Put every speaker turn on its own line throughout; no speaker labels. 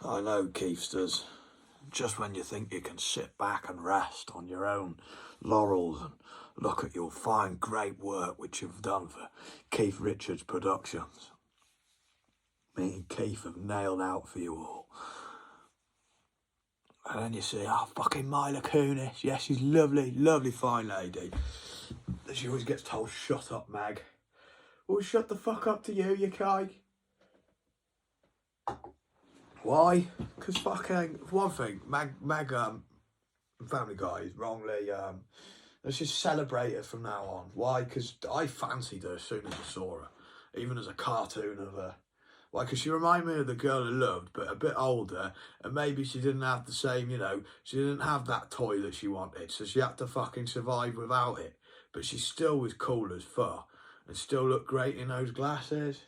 I know, Keefsters. Just when you think you can sit back and rest on your own laurels and look at your fine, great work which you've done for Keith Richards Productions. Me and Keith have nailed out for you all. And then you see, fucking Mila Kunis. Yes, she's lovely, lovely fine lady. She always gets told, shut up, Mag. Well, shut the fuck up to you kike. Why? Because fucking, for one thing, Mag Family Guy is wrongly, let's just celebrate her from now on. Why? Because I fancied her as soon as I saw her. Even as a cartoon of her. Why? Because she reminded me of the girl I loved, but a bit older, and maybe she didn't have the same, she didn't have that toy that she wanted, so she had to fucking survive without it. But she still was cool as fuck, and still looked great in those glasses.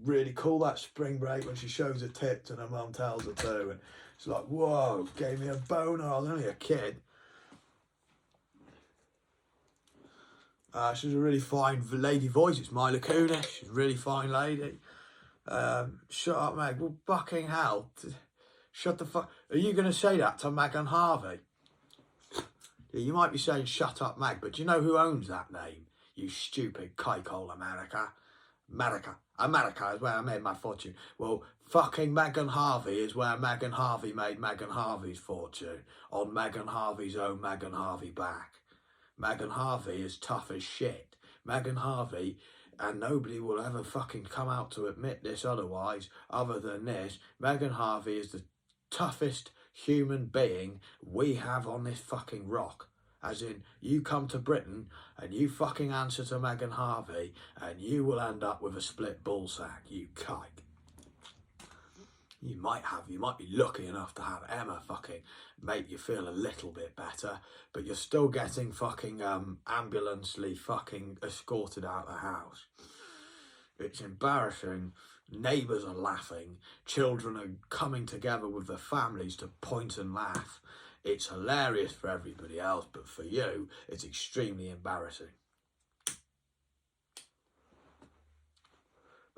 Really cool that spring break when she shows her tits and her mum tells her to, and it's like, whoa, gave me a boner. I was only a kid. She's a really fine lady voice. It's Mila Kunis. She's a really fine lady. Shut up, Meg. Well, fucking hell. Shut the fuck. Are you going to say that to Meg and Harvey? Yeah, you might be saying shut up, Meg, but do you know who owns that name? You stupid kike-hole America. America is where I made my fortune. Well, fucking Meghan Harvey is where Meghan Harvey made Meghan Harvey's fortune. On Meghan Harvey's own Meghan Harvey back. Meghan Harvey is tough as shit. Meghan Harvey, and nobody will ever fucking come out to admit this otherwise, other than this, Meghan Harvey is the toughest human being we have on this fucking rock. As in, you come to Britain and you fucking answer to Meghan Harvey and you will end up with a split ballsack, you kike. You might be lucky enough to have Emma fucking make you feel a little bit better, but you're still getting fucking ambulancely fucking escorted out of the house. It's embarrassing. Neighbours are laughing. Children are coming together with their families to point and laugh. It's hilarious for everybody else, but for you, it's extremely embarrassing.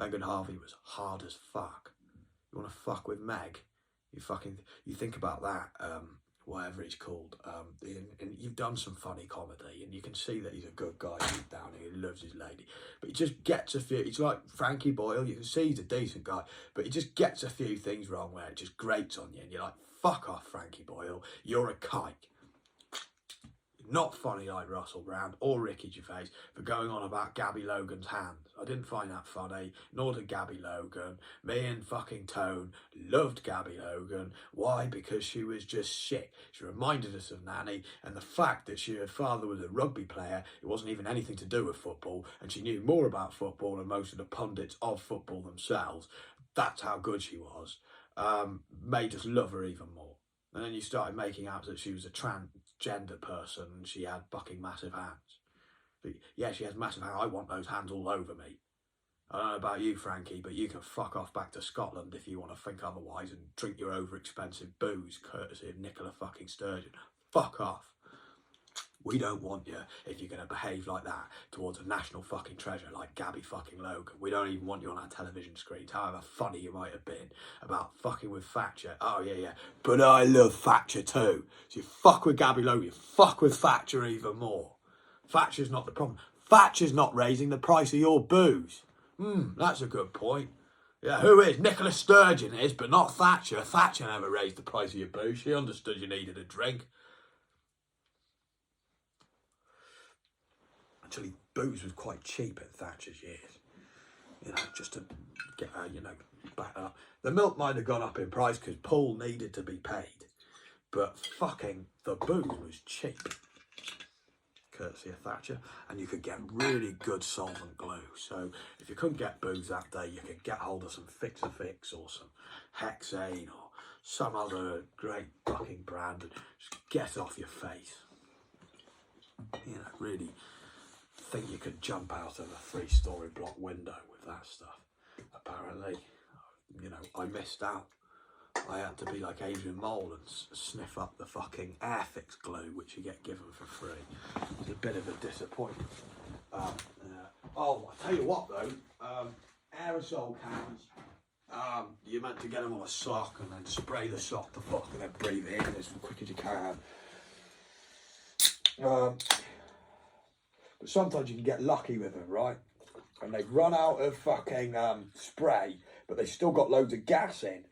Meghan Harvey was hard as fuck. You want to fuck with Meg? You think about that, whatever it's called, and you've done some funny comedy, and you can see that he's a good guy deep down, and he loves his lady, but he just gets a few, it's like Frankie Boyle, you can see he's a decent guy, but he just gets a few things wrong where it just grates on you, and you're like, fuck off, Frankie Boyle, you're a kike. Not funny like Russell Brand or Ricky Gervais for going on about Gabby Logan's hands. I didn't find that funny, nor did Gabby Logan. Me and fucking Tone loved Gabby Logan. Why? Because she was just sick. She reminded us of Nanny, and the fact that her father was a rugby player, it wasn't even anything to do with football, and she knew more about football than most of the pundits of football themselves. That's how good she was. Made us love her even more. And then you started making out that she was a transgender person and she had fucking massive hands. But yeah, she has massive hands. I want those hands all over me. I don't know about you, Frankie, but you can fuck off back to Scotland if you want to think otherwise and drink your over-expensive booze courtesy of Nicola fucking Sturgeon. Fuck off. We don't want you if you're going to behave like that towards a national fucking treasure like Gabby fucking Logan. We don't even want you on our television screens, however funny you might have been about fucking with Thatcher. Oh, yeah. But I love Thatcher too. So you fuck with Gabby Logan, you fuck with Thatcher even more. Thatcher's not the problem. Thatcher's not raising the price of your booze. That's a good point. Yeah, who is? Nicola Sturgeon is, but not Thatcher. Thatcher never raised the price of your booze. She understood you needed a drink. Actually, booze was quite cheap in Thatcher's years. Just to get her, back up. The milk might have gone up in price because Paul needed to be paid. But fucking the booze was cheap. Courtesy of Thatcher. And you could get really good solvent glue. So if you couldn't get booze that day, you could get hold of some Fix-A-Fix or some Hexane or some other great fucking brand and just get off your face. Really think you could jump out of a 3-story block window with that stuff. Apparently, I missed out. I had to be like Adrian Mole and sniff up the fucking Airfix glue, which you get given for free. It's a bit of a disappointment. I'll tell you what though, aerosol cans You're meant to get them on a sock and then spray the sock to fuck and then breathe it in as quick as you can. But sometimes you can get lucky with them, right? And they've run out of fucking spray, but they've still got loads of gas in.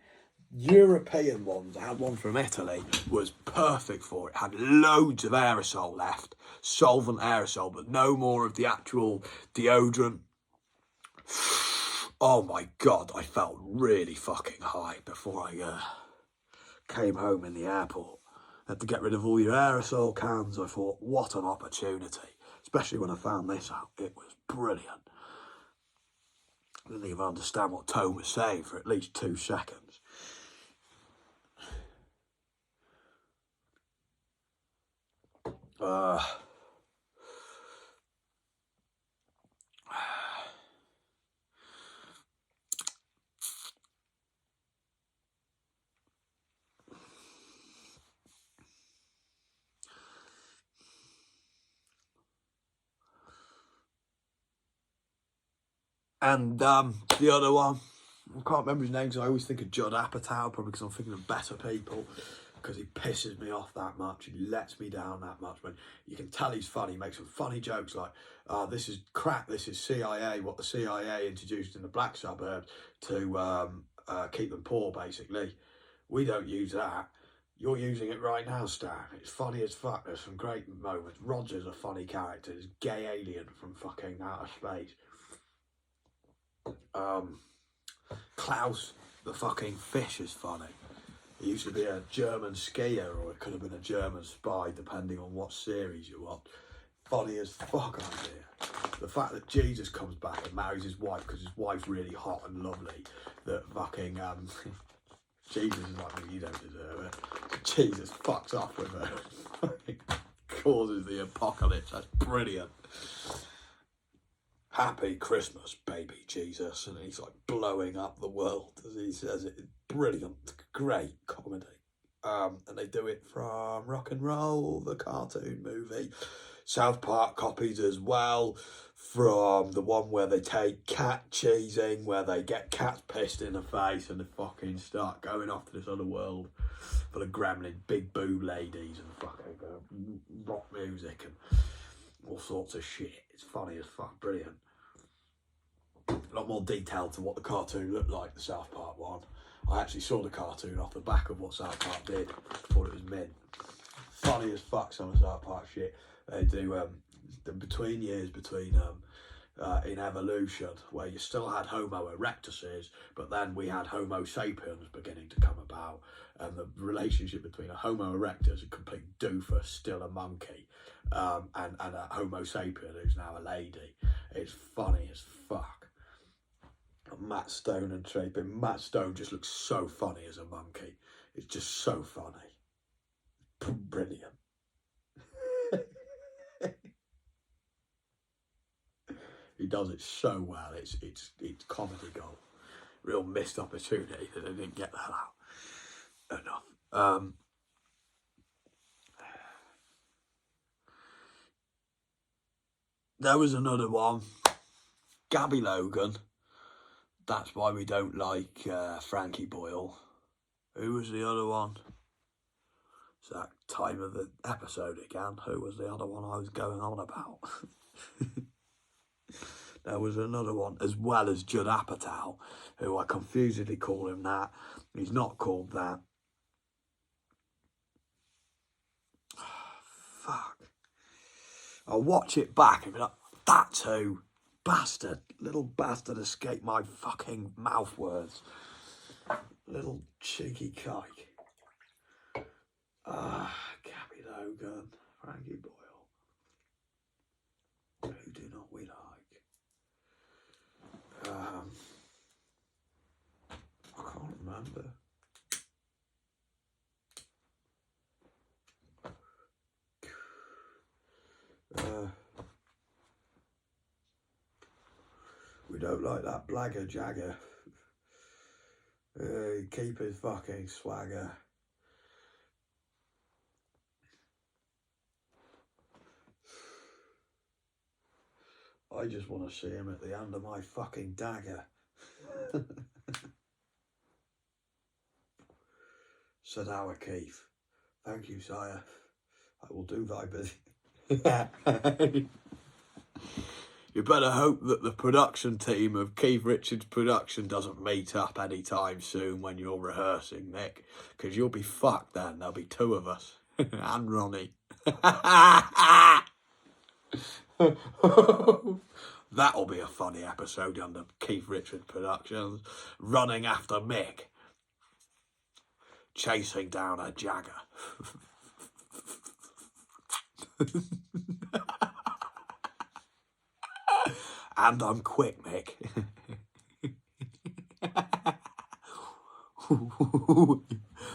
European ones, I had one from Italy, was perfect for it. Had loads of aerosol left, solvent aerosol, but no more of the actual deodorant. Oh my God, I felt really fucking high before I came home in the airport. Had to get rid of all your aerosol cans. I thought, what an opportunity. Especially when I found this out. It was brilliant. I didn't even understand what Tone was saying for at least 2 seconds. And the other one, I can't remember his name because I always think of Judd Apatow, probably because I'm thinking of better people, because he pisses me off that much, he lets me down that much. When you can tell he's funny, he makes some funny jokes like, this is crap, this is CIA, what the CIA introduced in the black suburbs to keep them poor, basically. We don't use that. You're using it right now, Stan. It's funny as fuck. There's some great moments. Roger's a funny character. This gay alien from fucking outer space. Klaus, the fucking fish, is funny. He used to be a German skier, or it could have been a German spy, depending on what series you watch. Funny as fuck idea. The fact that Jesus comes back and marries his wife because his wife's really hot and lovely, that fucking Jesus is like, you don't deserve it. So Jesus fucks off with her. Causes the apocalypse. That's brilliant. Happy Christmas, baby Jesus. And he's like blowing up the world as he says it. Brilliant, great comedy. And they do it from Rock and Roll, the cartoon movie. South Park copies as well from the one where they take cat cheesing, where they get cats pissed in the face and they fucking start going off to this other world full of gremlin, big boob ladies and fucking rock music and all sorts of shit. It's funny as fuck, brilliant. A lot more detailed to what the cartoon looked like, the South Park one. I actually saw the cartoon off the back of what South Park did. Thought it was mint. Funny as fuck, some of South Park shit. They do the between years between in evolution, where you still had Homo erectuses, but then we had Homo sapiens beginning to come about, and the relationship between a Homo erectus, a complete doofus, still a monkey, and a Homo sapien who's now a lady. It's funny as fuck. Matt Stone and Chapin. Matt Stone just looks so funny as a monkey. It's just so funny. Brilliant. He does it so well. It's comedy gold. Real missed opportunity that they didn't get that out enough. There was another one. Gabby Logan. That's why we don't like Frankie Boyle. Who was the other one? It's that time of the episode again. Who was the other one I was going on about? There was another one, as well as Judd Apatow, who I confusedly call him that. He's not called that. Fuck. I'll watch it back and be like, that's who. Bastard. Little bastard escaped my fucking mouth words. Little cheeky kike. Gabby Logan, Frankie Boyle. Who do not we like? I can't remember. We don't like that blagger jagger. Keep his fucking swagger. I just want to see him at the end of my fucking dagger. said our Keith. Thank you, sire. I will do thy bidding. You better hope that the production team of Keith Richards Production doesn't meet up anytime soon when you're rehearsing, Mick, because you'll be fucked then. There'll be two of us. And Ronnie. That'll be a funny episode under Keith Richards Productions. Running after Mick. Chasing down a Jagger. And I'm quick, Mick.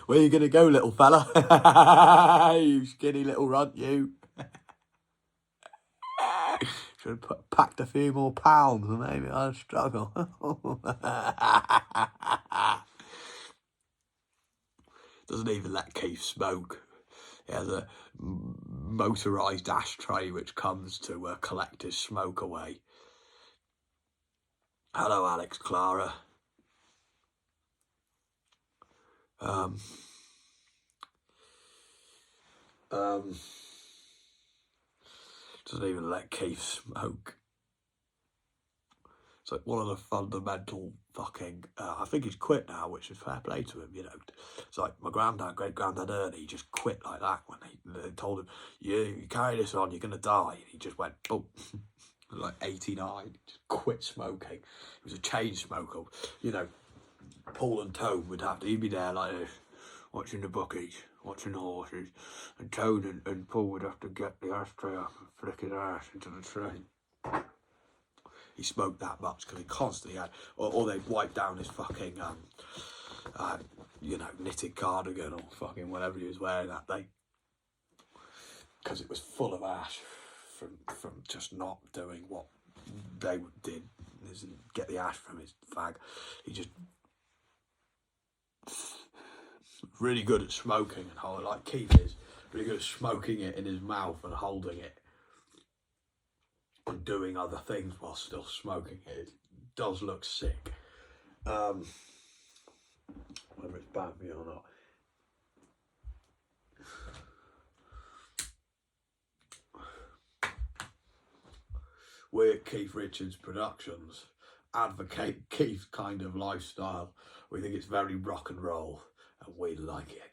Where you going to go, little fella? You skinny little runt, you. Should have packed a few more pounds and maybe I'd struggle. Doesn't even let Keith smoke. He has a motorised ashtray which comes to collect his smoke away. Hello, Alex Clara. Doesn't even let Keith smoke. It's like one of the fundamental fucking... I think he's quit now, which is fair play to him, you know. It's like my great-granddad Ernie, just quit like that when they told him, you carry this on, you're going to die. And he just went, boom. Like 89, just quit smoking. He was a chain smoker. You know, Paul and Tone would have to, he'd be there like this, watching the bookies, watching the horses, and Tone and Paul would have to get the ashtray up and flick his ass into the train. He smoked that much because he constantly had, or they'd wipe down his fucking, you know, knitted cardigan or fucking whatever he was wearing that day, because it was full of ash from just not doing what they did, get the ash from his fag. He just really good at smoking and holding, like Keith is really good at smoking it in his mouth and holding it and doing other things while still smoking it. It does look sick. Whether it's bad for me or not. We at Keith Richards Productions advocate Keith's kind of lifestyle. We think it's very rock and roll and we like it.